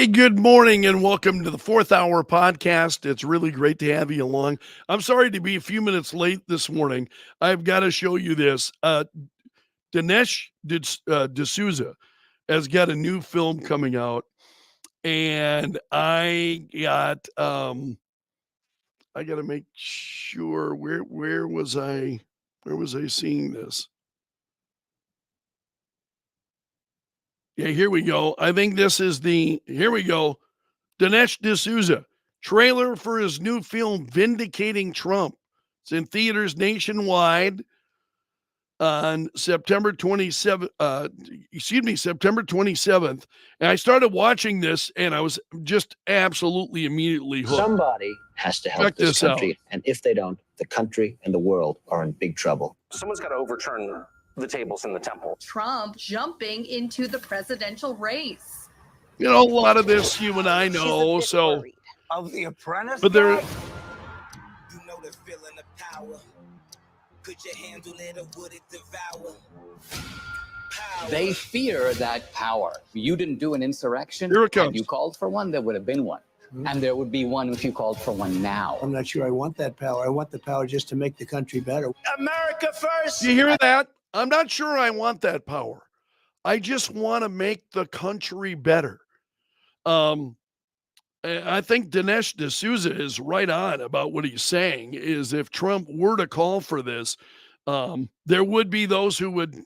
Hey, good morning and welcome to the fourth hour podcast. It's really great to have you along. I'm sorry to be a few minutes late this morning. I've got to show you this. Dinesh D'Souza has got a new film coming out, and I got to make sure where was I seeing this? Yeah, here we go. I think this is here we go. Dinesh D'Souza, trailer for his new film, Vindicating Trump. It's in theaters nationwide on September 27th. September 27th. And I started watching this, and I was just absolutely immediately hooked. Somebody has to help Check this this country, out. and if they don't, the country and the world are in big trouble. Someone's got to overturn the tables in the temple. Trump jumping into the presidential race. You know, a lot of this you and I know, so. Of The Apprentice? But there. You know the feeling of power. Could you handle it or would it devour? Power. They fear that power. You didn't do an insurrection. Here it comes. Had you called for one, there would have been one. And there would be one if you called for one now. I'm not sure I want that power. I want the power just to make the country better. America first. You hear that? I'm not sure I want that power. I just want to make the country better. I think Dinesh D'Souza is right on about what he's saying. Is if Trump were to call for this, there would be those who would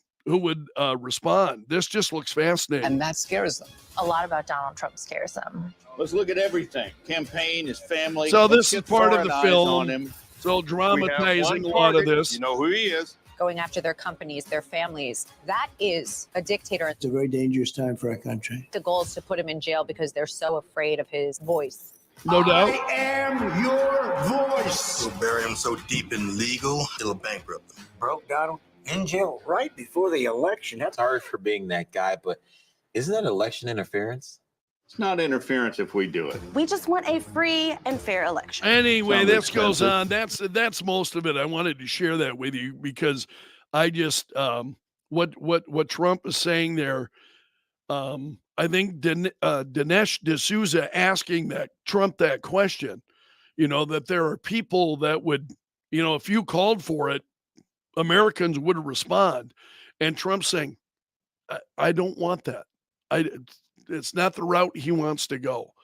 respond. This just looks fascinating, And that scares them. A lot about Donald Trump scares them. Let's look at everything. Campaign, his family. So this Let's is get part of foreign the eyes film. on him. So We dramatizing have a one lot of target. this. You know who he is. Going after their companies, their families. That is a dictator. It's a very dangerous time for our country. The goal is to put him in jail because they're so afraid of his voice. No doubt. I am your voice. You'll bury him so deep in legal, it'll bankrupt them. Broke Donald in jail right before the election. That's Sorry for being that guy, but isn't that election interference? It's not interference if we do it. We just want a free and fair election. Anyway, Sounds this goes expensive. on. That's most of it. I wanted to share that with you because I just what Trump is saying there. I think Dinesh D'Souza asking Trump that question, that there are people that would, if you called for it, Americans would respond. And Trump saying, I don't want that. It's not the route he wants to go.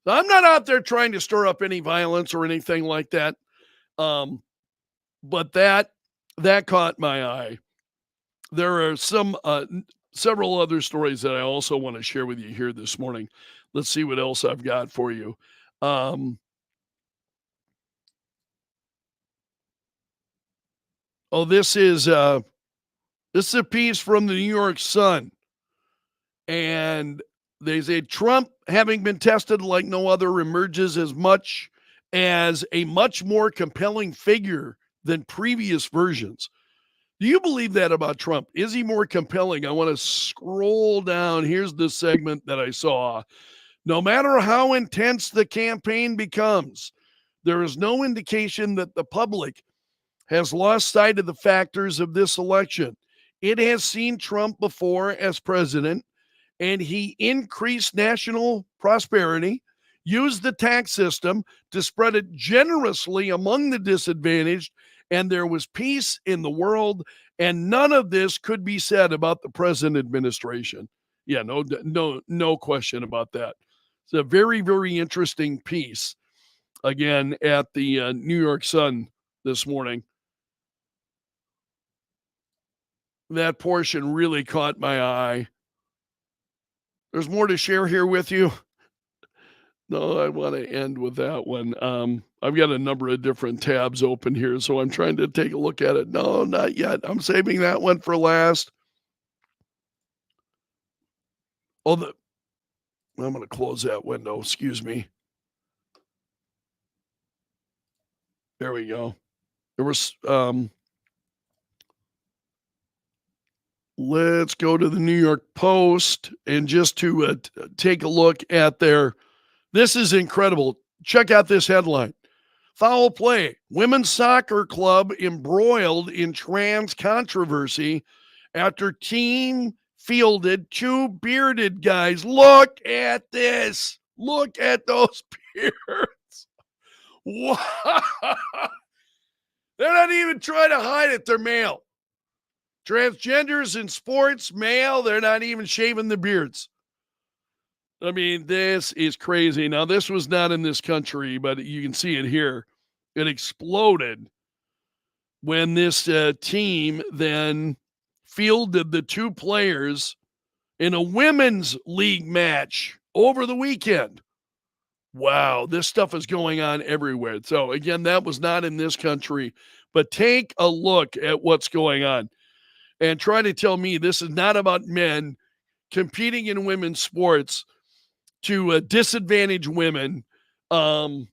I'm not out there trying to stir up any violence or anything like that. But that caught my eye. There are several other stories that I also want to share with you here this morning. Let's see what else I've got for you. This is a piece from the New York Sun. And they say Trump, having been tested like no other, emerges as a much more compelling figure than previous versions. Do you believe that about Trump? Is he more compelling? I want to scroll down. Here's the segment that I saw. No matter how intense the campaign becomes, there is no indication that the public has lost sight of the factors of this election. It has seen Trump before as president, and he increased national prosperity, used the tax system to spread it generously among the disadvantaged, and there was peace in the world, and none of this could be said about the present administration. Yeah, no question about that. It's a very, very interesting piece, again, at the New York Sun this morning. That portion really caught my eye. There's more to share here with you. No, I want to end with that one. I've got a number of different tabs open here, so I'm trying to take a look at it. No, not yet. I'm saving that one for last. I'm going to close that window. Excuse me. There we go. There was, let's go to the New York Post and just to take a look at this is incredible. Check out this headline. Foul play. Women's soccer club embroiled in trans controversy after team fielded two bearded guys. Look at this. Look at those beards. Wow. They're not even trying to hide it. They're male. Transgenders in sports, male, they're not even shaving the beards. I mean, this is crazy. Now, this was not in this country, but you can see it here. It exploded when this team then fielded the two players in a women's league match over the weekend. Wow, this stuff is going on everywhere. So, again, that was not in this country, but take a look at what's going on and try to tell me this is not about men competing in women's sports to disadvantage women. They're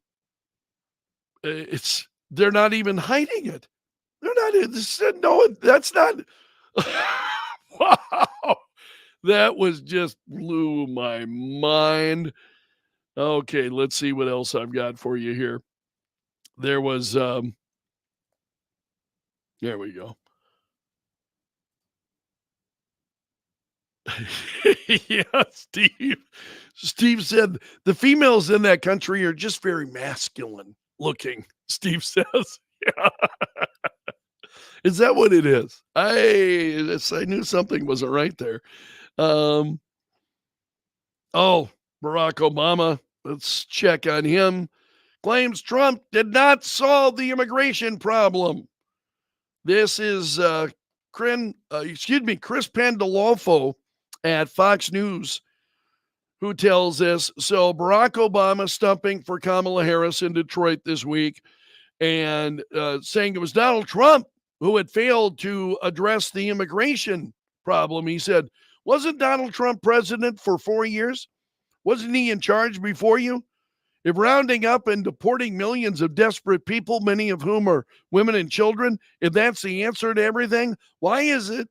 not even hiding it. They're not. No, that's not. Wow, that was just blew my mind. Okay, let's see what else I've got for you here. There was. There we go. Yeah, Steve. Steve said the females in that country are just very masculine looking. Steve says, yeah. Is that what it is? I knew something wasn't right there. Oh, Barack Obama. Let's check on him. Claims Trump did not solve the immigration problem. This is Chris Pandolfo at Fox News, who tells us, so Barack Obama stumping for Kamala Harris in Detroit this week and saying it was Donald Trump who had failed to address the immigration problem. He said, wasn't Donald Trump president for 4 years? Wasn't he in charge before you? If rounding up and deporting millions of desperate people, many of whom are women and children, if that's the answer to everything, why is it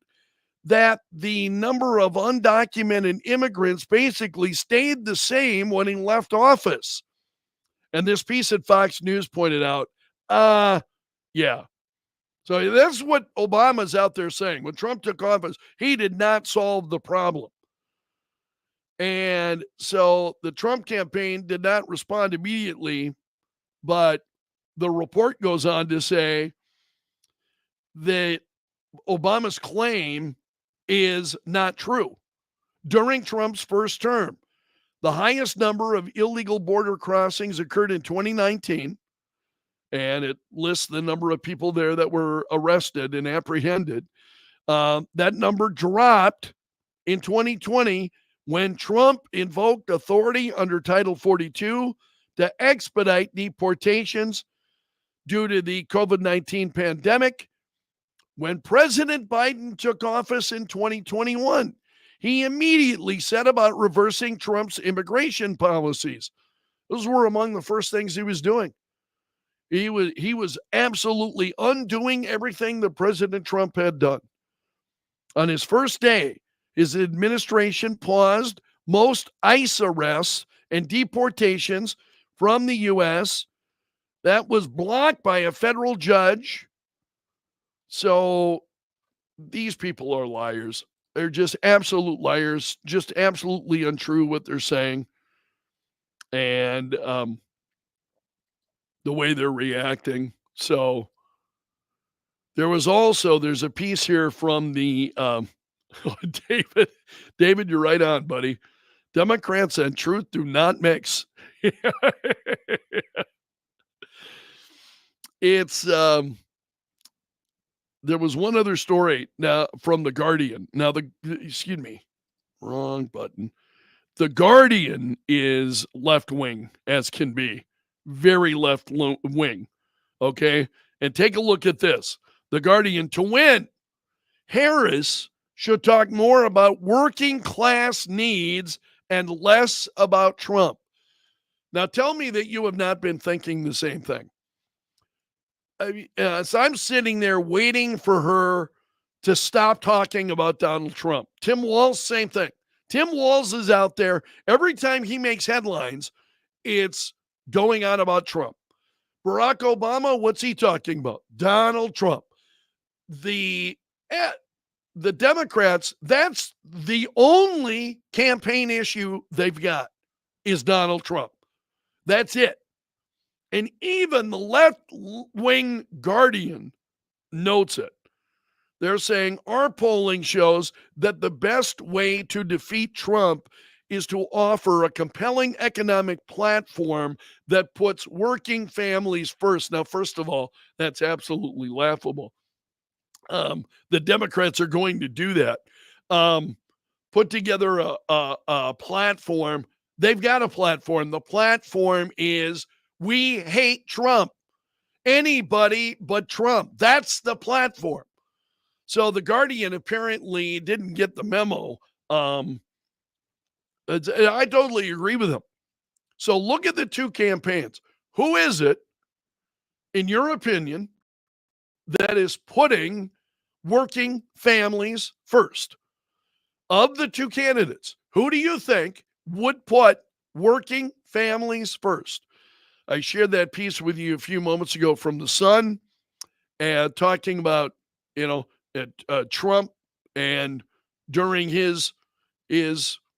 that the number of undocumented immigrants basically stayed the same when he left office? And this piece at Fox News pointed out, yeah. So that's what Obama's out there saying. When Trump took office, he did not solve the problem. And so the Trump campaign did not respond immediately, but the report goes on to say that Obama's claim is not true. During Trump's first term, the highest number of illegal border crossings occurred in 2019, and it lists the number of people there that were arrested and apprehended. That number dropped in 2020 when Trump invoked authority under Title 42 to expedite deportations due to the COVID-19 pandemic. When President Biden took office in 2021, he immediately set about reversing Trump's immigration policies. Those were among the first things he was doing. He was absolutely undoing everything that President Trump had done. On his first day, his administration paused most ICE arrests and deportations from the U.S. That was blocked by a federal judge. So these people are liars. They're just absolute liars, just absolutely untrue what they're saying. And the way they're reacting. So there's a piece here from the David, you're right on, buddy. Democrats and truth do not mix. It's there was one other story now from The Guardian. Now wrong button. The Guardian is left wing as can be, very left wing. Okay, and take a look at this. The Guardian, to win, Harris should talk more about working class needs and less about Trump. Now, tell me that you have not been thinking the same thing. So I'm sitting there waiting for her to stop talking about Donald Trump. Tim Walz, same thing. Tim Walz is out there. Every time he makes headlines, it's going on about Trump. Barack Obama, what's he talking about? Donald Trump. the Democrats, that's the only campaign issue they've got is Donald Trump. That's it. And even the left-wing Guardian notes it. They're saying our polling shows that the best way to defeat Trump is to offer a compelling economic platform that puts working families first. Now, first of all, that's absolutely laughable. The Democrats are going to do that. Put together a platform. They've got a platform. The platform is we hate Trump. Anybody but Trump. That's the platform. So the Guardian apparently didn't get the memo. I totally agree with them. So look at the two campaigns. Who is it, in your opinion, that is putting working families first? Of the two candidates, who do you think would put working families first? I shared that piece with you a few moments ago from The Sun, and talking about, Trump and during his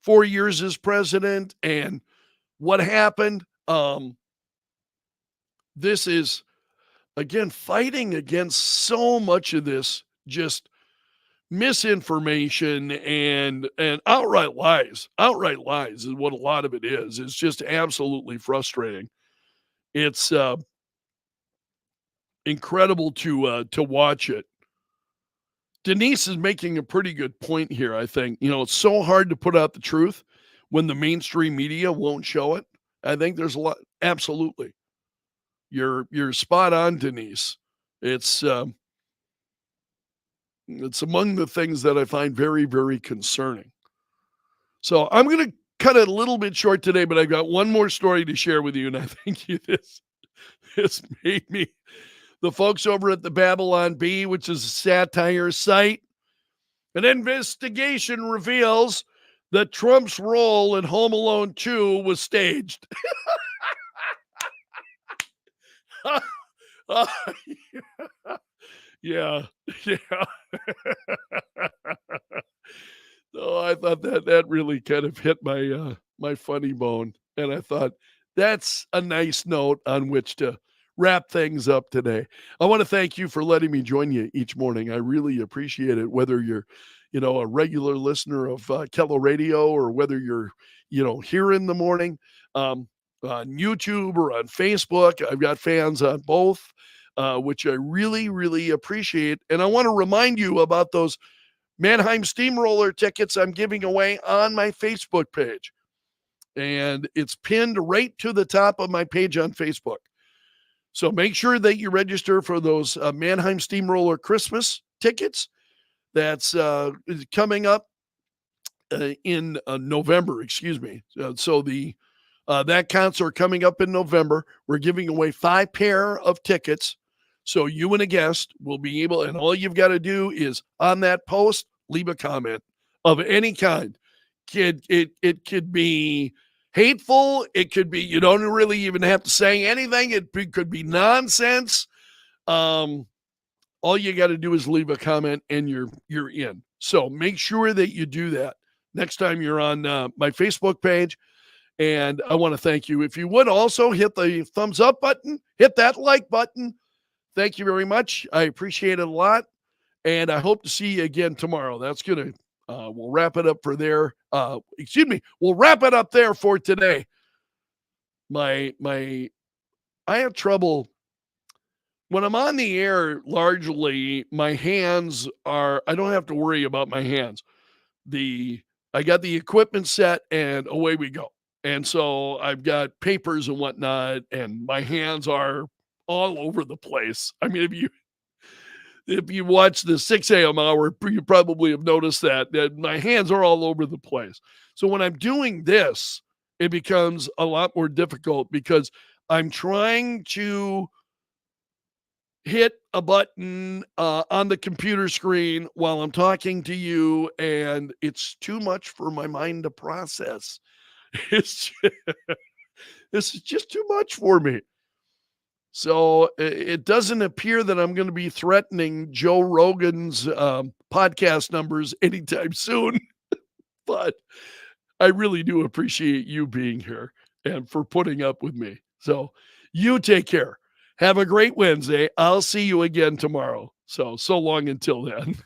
4 years as president and what happened. This is, again, fighting against so much of this just misinformation and outright lies. Outright lies is what a lot of it is. It's just absolutely frustrating. It's incredible to watch it. Denise is making a pretty good point here, I think. It's so hard to put out the truth when the mainstream media won't show it. I think there's a lot. Absolutely. You're spot on, Denise. It's among the things that I find very, very concerning. So I'm going to cut it a little bit short today, but I've got one more story to share with you, and I think this made me. The folks over at the Babylon Bee, which is a satire site, an investigation reveals that Trump's role in Home Alone 2 was staged. Yeah. So I thought that really kind of hit my funny bone, and I thought that's a nice note on which to wrap things up today. I want to thank you for letting me join you each morning. I really appreciate it, whether you're, a regular listener of Kello Radio, or whether you're, here in the morning on YouTube or on Facebook. I've got fans on both, which I really, really appreciate. And I want to remind you about those Mannheim Steamroller tickets I'm giving away on my Facebook page. And it's pinned right to the top of my page on Facebook. So make sure that you register for those Mannheim Steamroller Christmas tickets. That's coming up in November, excuse me. So that concert coming up in November, we're giving away 5 pair of tickets. So you and a guest will be able, and all you've got to do is on that post, leave a comment of any kind. It could be hateful. It could be, you don't really even have to say anything. It could be nonsense. All you got to do is leave a comment and you're in. So make sure that you do that next time you're on my Facebook page. And I want to thank you. If you would also hit the thumbs up button, hit that like button. Thank you very much. I appreciate it a lot. And I hope to see you again tomorrow. That's going to, we'll wrap it up for there. We'll wrap it up there for today. I have trouble when I'm on the air. Largely, my hands I don't have to worry about my hands. I got the equipment set and away we go. And so I've got papers and whatnot, and my hands are all over the place. I mean, if you watch the 6 a.m. hour, you probably have noticed that my hands are all over the place. So when I'm doing this, it becomes a lot more difficult because I'm trying to hit a button on the computer screen while I'm talking to you, and it's too much for my mind to process. This is just too much for me. So it doesn't appear that I'm going to be threatening Joe Rogan's podcast numbers anytime soon. But I really do appreciate you being here and for putting up with me. So you take care. Have a great Wednesday. I'll see you again tomorrow. So long until then.